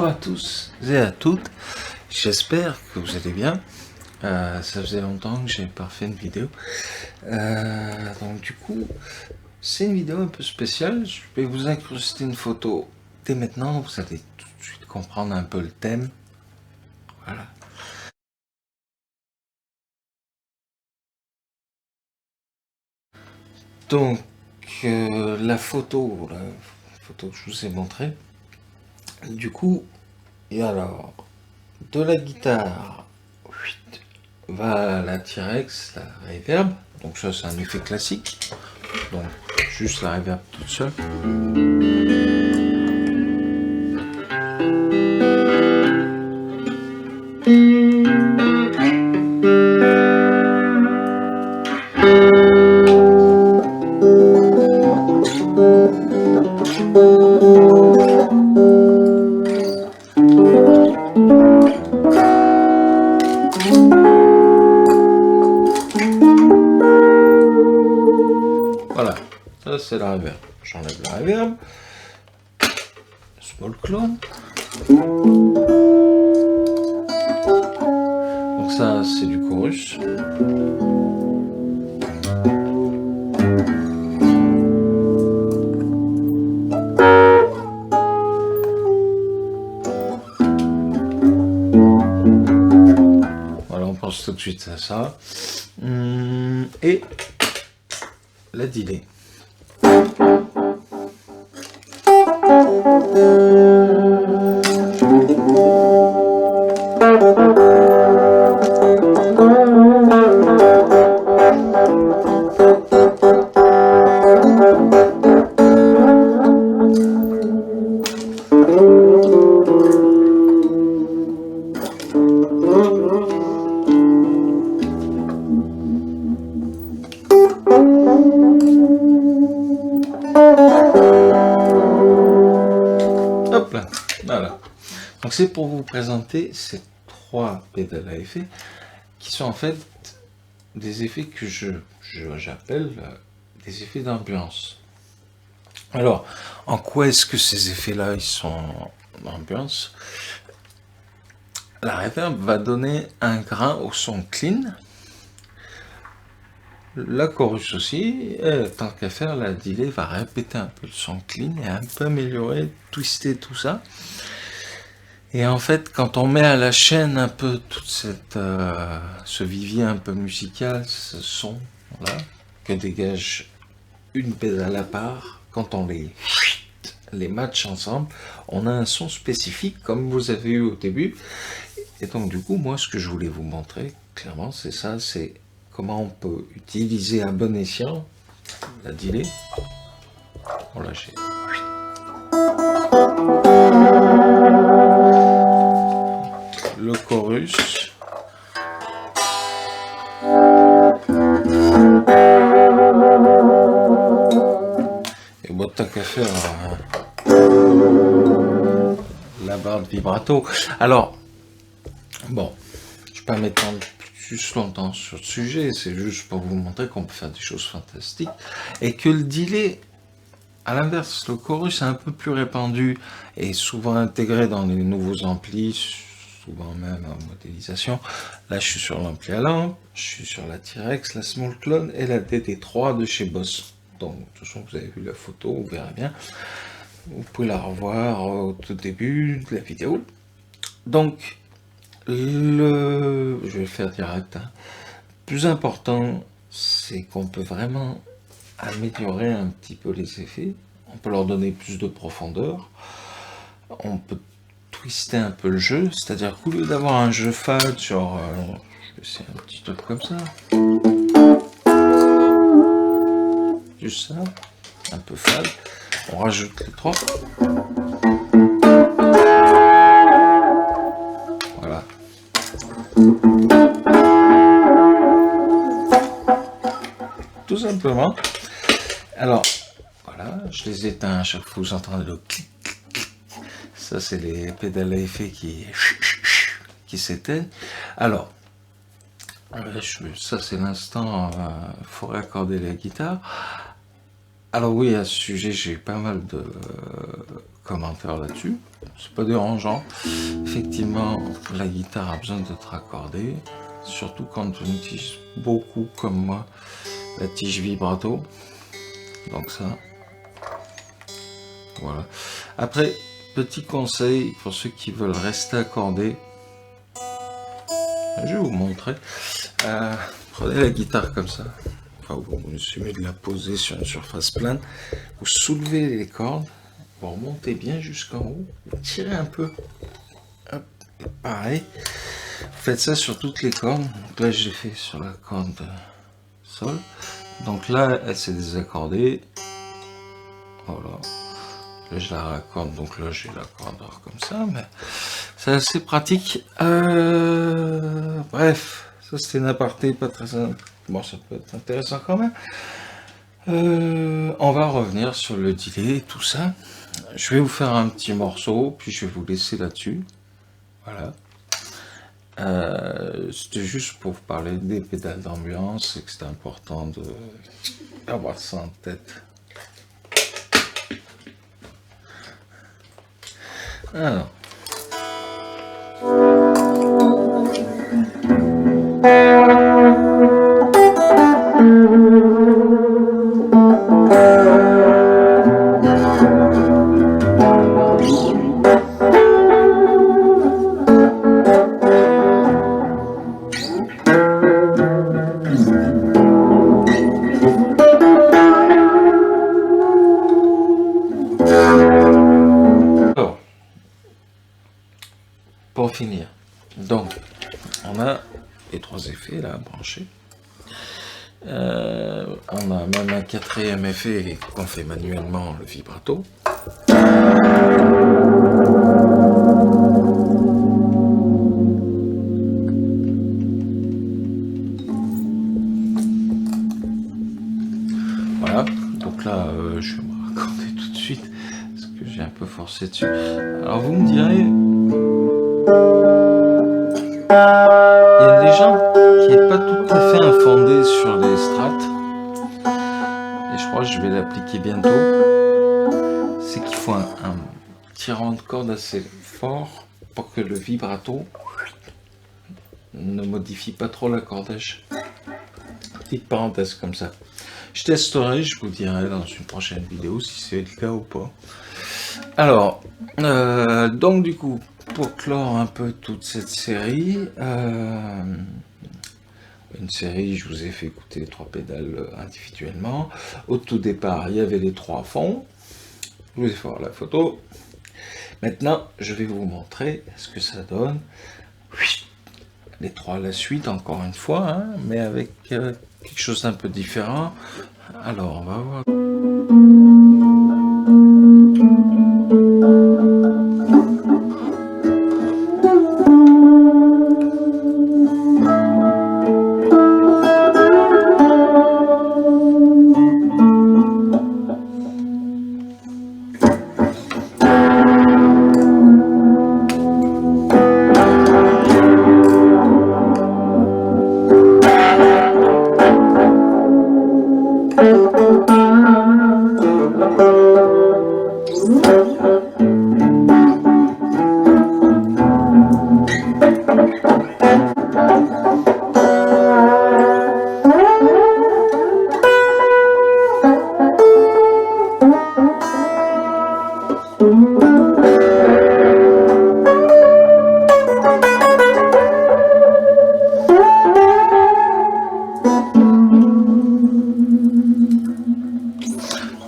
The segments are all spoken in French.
Bonjour à tous et à toutes, j'espère que vous allez bien. Ça faisait longtemps que j'ai pas fait une vidéo. Donc du coup, c'est une vidéo un peu spéciale. Je vais vous incruster une photo dès maintenant, vous allez tout de suite comprendre un peu le thème. Voilà. Donc la photo que je vous ai montrée, du coup, et alors, de la guitare va la T-Rex, la reverb, donc ça c'est un effet classique, donc juste la reverb toute seule. Voilà, ça c'est la reverb. J'enlève la reverb. Small clone. Donc ça c'est du chorus. Voilà, on pense tout de suite à ça. Et la delay. Hop là, voilà. Donc c'est pour vous présenter ces trois pédales à effet qui sont en fait des effets que j'appelle des effets d'ambiance. Alors, en quoi est-ce que ces effets-là ils sont d'ambiance? La reverb va donner un grain au son clean. La chorus aussi, et tant qu'à faire, la delay va répéter un peu le son clean et un peu améliorer, twister tout ça. Et en fait, quand on met à la chaîne un peu toute ce vivier un peu musical, ce son là, que dégage une pédale à part, quand on les match ensemble, on a un son spécifique comme vous avez eu au début. Et donc du coup, moi ce que je voulais vous montrer, clairement, c'est ça, c'est comment on peut utiliser à bon escient la delay. On lâche. Le chorus. Et bon, tant qu'à faire la barre de vibrato. Alors, bon, je ne vais pas m'étendre plus longtemps sur le sujet, c'est juste pour vous montrer qu'on peut faire des choses fantastiques et que le delay, à l'inverse, le chorus est un peu plus répandu et souvent intégré dans les nouveaux amplis, souvent même en modélisation. Là, je suis sur l'ampli à lampe, je suis sur la T-Rex, la Small Clone et la DD3 de chez Boss. Donc, de toute façon, vous avez vu la photo, vous verrez bien. Vous pouvez la revoir au tout début de la vidéo. Donc, je vais le faire direct. Plus important, c'est qu'on peut vraiment améliorer un petit peu les effets. On peut leur donner plus de profondeur. On peut twister un peu le jeu, c'est-à-dire qu'au lieu d'avoir un jeu fade, genre, je vais essayer un petit truc comme ça. Juste ça, un peu fade. On rajoute les trois. Voilà. Tout simplement. Alors, voilà, je les éteins à chaque fois, vous entendez le clic, clic, clic. Ça, c'est les pédales à effet qui s'éteignent. Alors, ça c'est l'instant, il faut raccorder la guitare. Alors oui, à ce sujet, j'ai eu pas mal de commentaires là-dessus. C'est pas dérangeant. Effectivement, la guitare a besoin d'être accordée, surtout quand on utilise beaucoup, comme moi, la tige vibrato. Donc ça, voilà. Après, petit conseil pour ceux qui veulent rester accordés, je vais vous montrer. Prenez la guitare comme ça. Enfin, vous essayez de la poser sur une surface plane. Vous soulevez les cordes, vous remontez bien jusqu'en haut, vous tirez un peu. Hop, pareil. Vous faites ça sur toutes les cordes. Donc là, j'ai fait sur la corde sol. Donc là, elle s'est désaccordée. Voilà. Là, je la raccorde. Donc là, j'ai l'accordeur comme ça. Mais c'est assez pratique. Bref, ça c'était une aparté pas très... Bon, ça peut être intéressant quand même. On va revenir sur le delay et tout ça. Je vais vous faire un petit morceau, puis je vais vous laisser là-dessus. Voilà. C'était juste pour vous parler des pédales d'ambiance et que c'était important d'avoir ça en tête. Alors. Pour finir, donc on a les trois effets là branchés. On a même un quatrième effet qu'on fait manuellement, le vibrato. Voilà, donc là je vais me raccorder tout de suite parce que j'ai un peu forcé dessus. Alors vous me direz, il y a des gens qui n'est pas tout à fait infondé sur les strates, et je crois que je vais l'appliquer bientôt. C'est qu'il faut un tirant de corde assez fort pour que le vibrato ne modifie pas trop l'accordage. Petite parenthèse comme ça. Je testerai, je vous dirai dans une prochaine vidéo si c'est le cas ou pas. Alors, donc du coup, pour clore un peu toute cette série, une série, je vous ai fait écouter les trois pédales individuellement. Au tout départ, il y avait les trois fonds. Je vous ai fait voir la photo. Maintenant, je vais vous montrer ce que ça donne. Les trois à la suite, encore une fois, hein, mais avec quelque chose d'un peu différent. Alors, on va voir.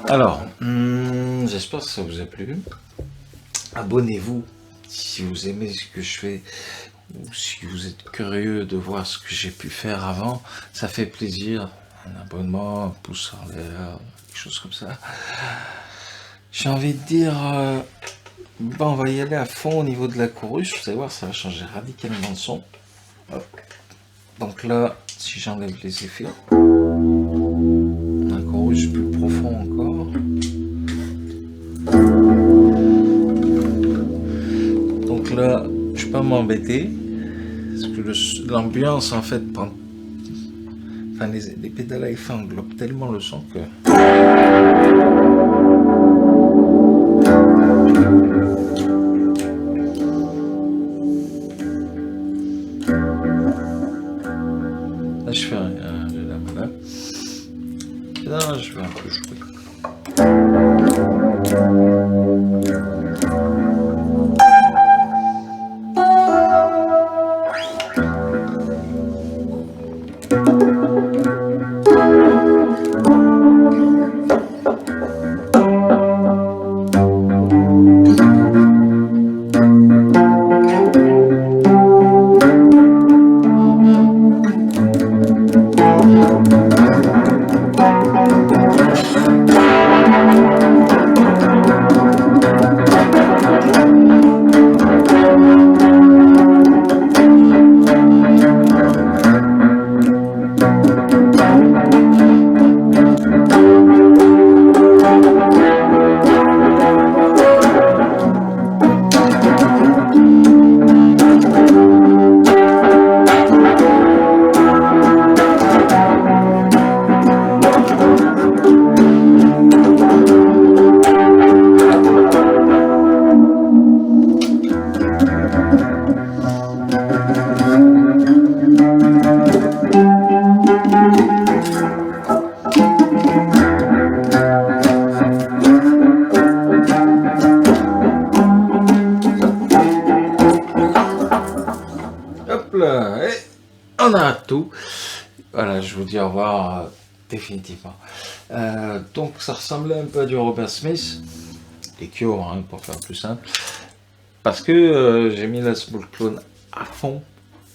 Alors, j'espère que ça vous a plu. Abonnez-vous si vous aimez ce que je fais ou si vous êtes curieux de voir ce que j'ai pu faire avant. Ça fait plaisir. Un abonnement, un pouce en l'air, quelque chose comme ça. J'ai envie de dire, bon, on va y aller à fond au niveau de la chorus. Vous allez voir, ça va changer radicalement le son. Hop. Donc là, si j'enlève les effets, un chorus plus profond encore. Donc là, je ne vais pas m'embêter, parce que l'ambiance en fait enfin les pédales à effet englobent tellement le son que... Là je fais rien, là. Et là je vais un peu jouer. Hop là, et on a tout. Voilà, je vous dis au revoir définitivement. Donc ça ressemblait un peu à du Robert Smith, et Cure, hein, pour faire plus simple, parce que j'ai mis la Small Clone à fond,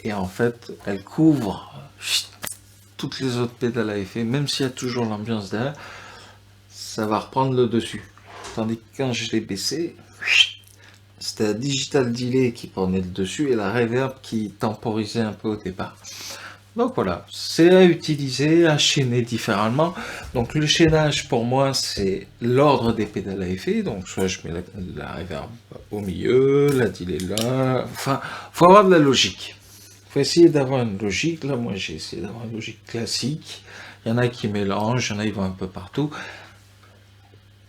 et en fait, elle couvre toutes les autres pédales à effet, même s'il y a toujours l'ambiance derrière, ça va reprendre le dessus. Tandis que quand je l'ai baissé, c'était la Digital Delay qui prenait le dessus et la Reverb qui temporisait un peu au départ. Donc voilà, c'est à utiliser, à chaîner différemment. Donc le chaînage pour moi c'est l'ordre des pédales à effet. Donc soit je mets la Reverb au milieu, la delay là. Enfin, faut avoir de la logique. Faut essayer d'avoir une logique. Là moi j'ai essayé d'avoir une logique classique. Il y en a qui mélangent, il y en a qui vont un peu partout.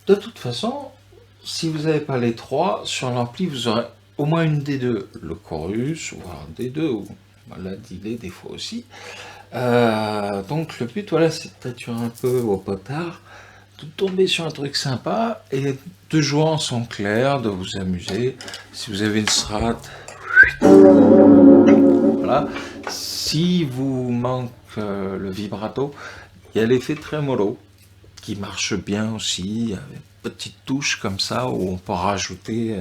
De toute façon, si vous n'avez pas les trois, sur l'ampli, vous aurez au moins une des deux. Le chorus, ou alors des deux, ou la delay des fois aussi. Donc le but, voilà, c'est de tâturer un peu au potard, de tomber sur un truc sympa, et de jouer en son clair, de vous amuser. Si vous avez une strat, voilà. Si vous manque le vibrato, il y a l'effet tremolo, qui marche bien aussi, avec une petite touche comme ça, où on peut rajouter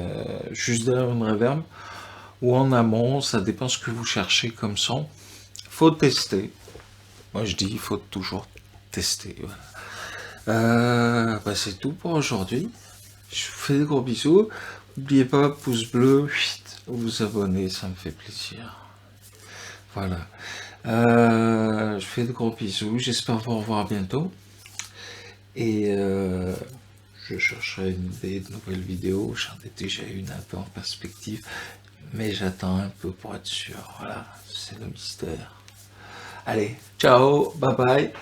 juste derrière une reverb, ou en amont, ça dépend ce que vous cherchez comme son. Faut tester. Moi je dis, il faut toujours tester. Voilà. C'est tout pour aujourd'hui. Je vous fais des gros bisous. N'oubliez pas, pouce bleu, vous abonner, ça me fait plaisir. Voilà. Je fais de gros bisous. J'espère vous revoir bientôt. Et je chercherai une idée de nouvelles vidéos. J'en ai déjà une un peu en perspective, mais j'attends un peu pour être sûr. Voilà, c'est le mystère. Allez, ciao, bye bye,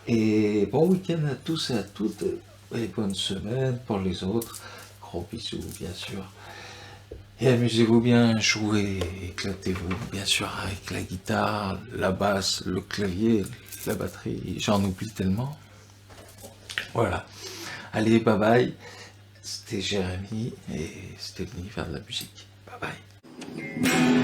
et bon week-end à tous et à toutes, et bonne semaine pour les autres. Gros bisous, bien sûr. Et amusez-vous bien, jouez, éclatez-vous, bien sûr, avec la guitare, la basse, le clavier, la batterie, j'en oublie tellement. Voilà. Allez, bye bye. C'était Jérémy et c'était l'univers de la musique. Bye bye.